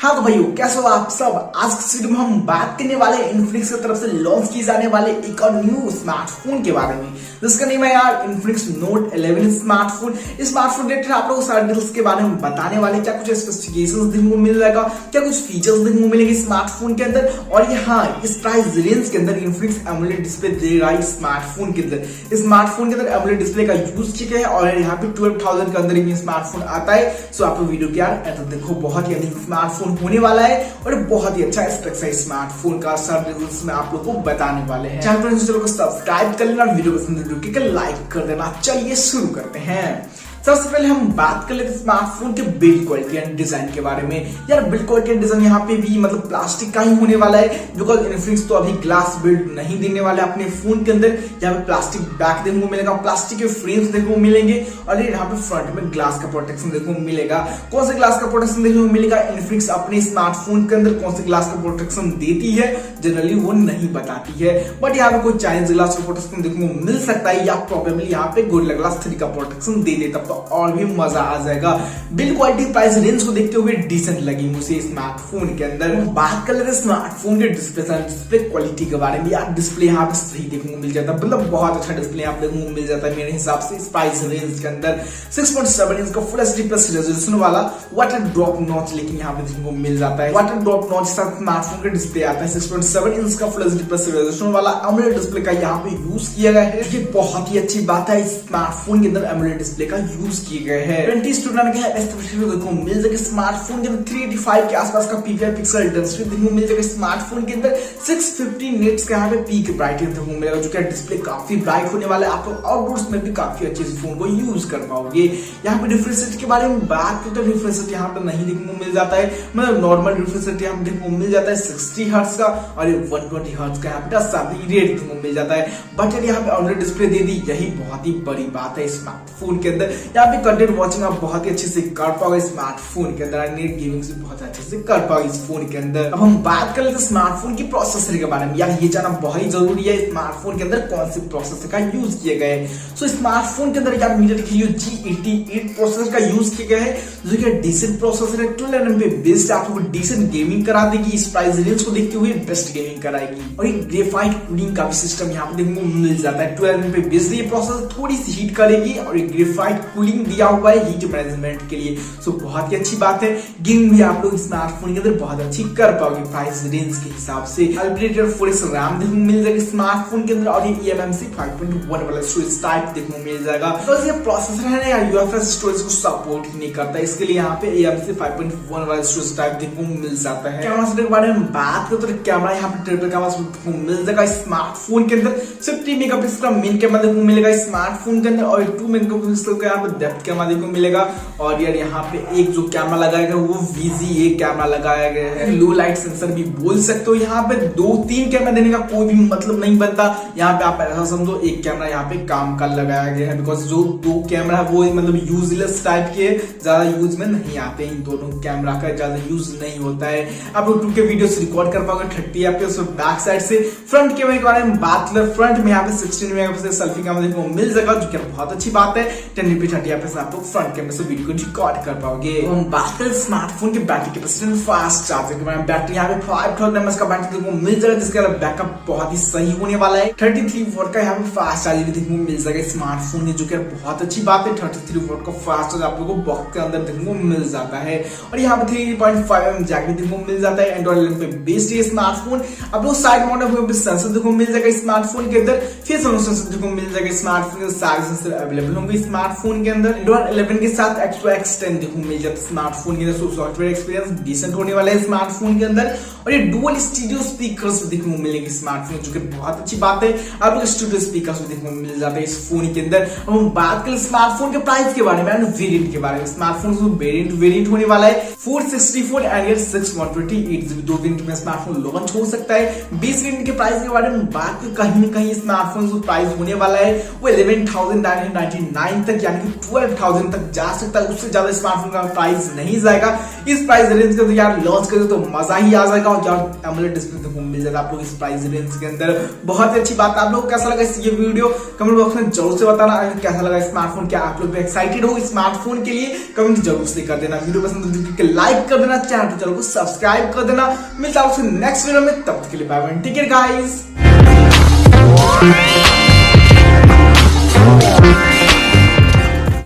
हाँ तो भाइयों कैसे हो आप सब। आज की वीडियो में हम बात करने वाले हैं इन्फिनिक्स की तरफ से लॉन्च किए जाने वाले एक और न्यू स्मार्टफोन के बारे में, जिसका नेम है यार इन्फिनिक्स नोट 11 स्मार्टफोन। इस स्मार्टफोन रिलेटेड आप लोगों को सारे डिटेल्स के बारे में बताने वाले, क्या कुछ स्पेसिफिकेशंस देखने को मिल जाएगा, क्या कुछ फीचर्स देखने को मिलेंगे स्मार्टफोन के अंदर, और ये हाँ इस प्राइस रेंज के अंदर इन्फिनिक्स एमोलेड डिस्प्ले देगा इस स्मार्टफोन के अंदर। इस स्मार्टफोन के अंदर एमोलेड डिस्प्ले का यूज किया है और यहाँ पे 12,000 के अंदर ये स्मार्टफोन आता है। सो आप वीडियो के यार देखो, बहुत ही अमेजिंग स्मार्टफोन होने वाला है और बहुत ही अच्छा स्पेक्स है स्मार्टफोन का। सब रिजल्ट्स में आप लोग को बताने वाले हैं। चैनल को सब्सक्राइब कर लेना, वीडियो पसंद है लाइक कर देना। चलिए शुरू करते हैं। सबसे पहले हम बात कर लेते हैं स्मार्टफोन के बिल्ड क्वालिटी एंड डिजाइन के बारे में। यार बिल्ड क्वालिटी एंड डिजाइन यहाँ पे भी मतलब प्लास्टिक का ही होने वाला है, बिकॉज इन्फिनिक्स तो अभी ग्लास बिल्ड नहीं देने वाले अपने फोन के अंदर। यहाँ पे प्लास्टिक बैक देखने को मिलेगा, प्लास्टिक के फ्रेम्स देखने को मिलेंगे और यहाँ पे फ्रंट में ग्लास का प्रोटेक्शन देखने को मिलेगा। कौन से ग्लास का प्रोटेक्शन देखने को मिलेगा इन्फिनिक्स अपने स्मार्टफोन के अंदर कौन से ग्लास का प्रोटेक्शन देती है, जनरली वो नहीं बताती है, बट यहाँ पे कोई चाइनीज ग्लास का प्रोटेक्शन देखने को मिल सकता है या प्रोबेबली यहाँ पे गोरिल्ला ग्लास 3 का प्रोटेक्शन दे देता तो और भी मजा आ जाएगा। बिल्ड क्वालिटी प्राइस रेंज को देखते हुए डिसेंट लगी मुझे स्मार्टफोन के अंदर। बात कर लेते हैं स्मार्टफोन के डिस्प्ले क्वालिटी के बारे में। यार डिस्प्ले यहाँ पे सही देखने को मिल जाता है, मतलब बहुत अच्छा डिस्प्ले यहाँ पे देखने को मिल जाता है मेरे हिसाब से। इस प्राइस रेंज के अंदर 6.7 इंच का फुल एचडी प्लस रेजोल्यूशन वाला वाटर ड्रॉप नॉच लेकिन यहाँ पे देखने को मिल जाता है। वाटर ड्रॉप नॉच के साथ स्मार्टफोन का डिस्प्ले आता है। 6.7 इंच का फुल एचडी प्लस रेजोल्यूशन वाला एमोलेड डिस्प्ले का यहाँ पे यूज किया गया है। ये बहुत ही अच्छी बात है, स्मार्टफोन के अंदर एमोलेड डिस्प्ले का यूज किया गया है। 20 स्टूडेंट देखो मिल जाएगा स्मार्टफोन के अंदर 385 के आसपास का पीपीआई पिक्सल डेंसिटी देखने को मिल जाएगा स्मार्टफोन के अंदर। 650 निट्स का यहाँ पे पीक ब्राइटनेस देखने को मिलेगा, जो कि डिस्प्ले काफी ब्राइट होने वाला है। आप लोग आउटडोर्स में भी काफी अच्छे से फोन को यूज कर पाओगे। यहाँ पे रिफ्रेश रेट के बारे में बात करते हैं, रिफ्रेश रेट यहाँ पे नहीं देखने को मिल जाता है, मतलब नॉर्मल रिफ्रेश रेट यहाँ पे देखने को मिल जाता है 60 हर्ट्ज का और 120 हर्ट्ज का यहाँ पे साथ रेट देखने को मिल जाता है। बट यार यहाँ पे ऑलरेडी डिस्प्ले दे दी, यही बहुत ही बड़ी बात है स्मार्टफोन के अंदर। यहाँ पे कंटेंट वॉचिंग आप बहुत ही अच्छे से कर पाओगे स्मार्टफोन के अंदर, नेट गेमिंग से बहुत अच्छे से कर पाओगे इस फोन के अंदर। अब हम बात कर लेते हैं स्मार्टफोन की प्रोसेसर के बारे में। यार ये जानना बहुत ही जरूरी है स्मार्टफोन के अंदर कौन से प्रोसेसर का यूज किया गया है। सो स्मार्टफोन के अंदर यार G88 प्रोसेसर का यूज किया गया है, जो कि डिसेंट प्रोसेसर है। 12 nm पे बेस्ड आप लोगों को डिसेंट गेमिंग करा देगी। इस प्राइस रेंज को देखते हुए बेस्ट गेमिंग कराएगी और एक ग्रेफाइट कूलिंग का भी सिस्टम यहाँ पे देखने को मिल जाता है। 12 nm पे बेस्ड ये प्रोसेसर थोड़ी सी हीट करेगी और एक ग्रेफाइट कूलिंग दिया हुआ है हीट मैनेजमेंट के लिए। सो बहुत ही अच्छी बात है। गेमिंग भी आप लोग स्मार्टफोन के अंदर बहुत अच्छी कर पाओगे प्राइस रेंज के हिसाब से। अल्टीमेट 4x रैम देखने को मिल जाएगा स्मार्टफोन के अंदर और ये eMMC 5.1 वाला स्टोरेज टाइप देखने को मिल जाएगा। तो ये प्रोसेसर है ना यार यूएफएस स्टोरेज को सपोर्ट ही नहीं करता, इसके लिए यहाँ पे eMMC 5.1 वाला स्टोरेज टाइप देखने को मिल जाता है। कैमरा सेटअप के बारे में बात करें तो कैमरा यहाँ पे ट्रिपल कैमरा देखने को मिल जाएगा स्मार्टफोन के अंदर। 50 मेगापिक्सल का मेन कैमरा देखने को मिलेगा स्मार्टफोन के अंदर और 2 मेगापिक्सल का यहाँ पे डेप्थ कैमरा देखने को मिलेगा। और यार यहाँ पे एक जो कैमरा लगाया गया वो VGA कैमरा लगाया गया है, लो लाइट सेंसर भी बोल सकते हो। यहाँ पे 2-3 कैमरा देने का कोई भी मतलब नहीं बनता। यहाँ पे आप ऐसा समझो एक कैमरा यहाँ पे काम का लगाया गया है, बिकॉज जो 2 कैमरा है वो मतलब यूजलेस टाइप के, ज्यादा यूज में नहीं आते। इन दोनों कैमरा का ज्यादा यूज नहीं होता है। आप लोग 2K वीडियोस रिकॉर्ड कर पाओगे 30 FPS और बैक साइड से। फ्रंट कैमरे के बारे में बात करें, फ्रंट में यहाँ पे 16 मेगापिक्सल सेल्फी कैमरा देखने को मिल जाएगा, जो कि बहुत अच्छी बात है। 1080p 30 FPS आप लोग फ्रंट कैमरे से वीडियो को रिकॉर्ड कर पाओगे। हम बात करें स्मार्टफोन की बैटरी कैपेसिटी फास्ट चार्जर के बारे में। बैटरी यहाँ पे 5000 mAh का बैटरी देखने को मिल जाएगा, जिसका बैकअप बहुत ही सही होने वाला है। 33 वोल्ट का यहाँ पे फास्ट चार्जर भी देखने को मिल जाएगा स्मार्टफोन में, जो कि बहुत अच्छी बात है। 33 वोल्ट का फास्ट चार्जर आप लोगों को बॉक्स के अंदर देखने को मिल जाता है और यहाँ पे 3.5mm जैक भी देखने को मिल जाता है। एंड्रॉइड 11 पे बेस्ड ये स्मार्टफोन। आप लोग साइड माउंटेड हुए सेंसर देखने को मिल जाएगा स्मार्टफोन के अंदर। फेस सेंसर देखने को मिल जाएगा स्मार्टफोन के सारे सेंसर अवेलेबल होंगे स्मार्टफोन के अंदर। एंड्रॉइड 11 के साथ X10 देखने को मिल जाता है स्मार्टफोन के अंदर। सॉफ्टवेयर एक्सपीरियंस डिसेंट होने वाला है स्मार्टफोन के अंदर और ये डुअल स्टीरियो स्पीकर्स देखने को मिलेंगे स्मार्टफोन, जो कि बहुत अच्छी बात है। आप लोग स्टूडियो स्पीकर्स देखने को मिल जाते हैं इस फोन के अंदर। अब हम बात करें स्मार्टफोन के प्राइस के बारे में, वेरिएंट के बारे में। स्मार्टफोन वेरिएंट होने वाला है 464 एंड 628 GB, 2 वेरिएंट में स्मार्टफोन लॉन्च हो सकता है। 20 वेरिएंट के प्राइस के बारे में बात कहीं न कहीं स्मार्टफोन जो प्राइस होने वाला है वो 11,999 तक, यानी कि 12,000 तक जा सकता है, उससे ज्यादा स्मार्टफोन का प्राइस नहीं जाएगा। इस प्राइस रेंज के तो यार लॉन्च करें तो मजा ही आ जाएगा और यार एमोलेड डिस्प्ले तो मिल जाएगा आप लोग इस प्राइस रेंज के अंदर। बहुत ही अच्छी बात है। आप लोग कैसा लगा ये वीडियो कमेंट बॉक्स में जरूर से बताना। अगर कैसा लगा स्मार्टफोन, क्या आप लोग एक्साइटेड हो स्मार्टफोन के लिए, कमेंट जरूर से कर देना। वीडियो पसंद तो लाइक कर देना, चैनल को सब्सक्राइब कर देना। मिलता हूं नेक्स्ट वीडियो में, तब तक के लिए bye bye, take care guys.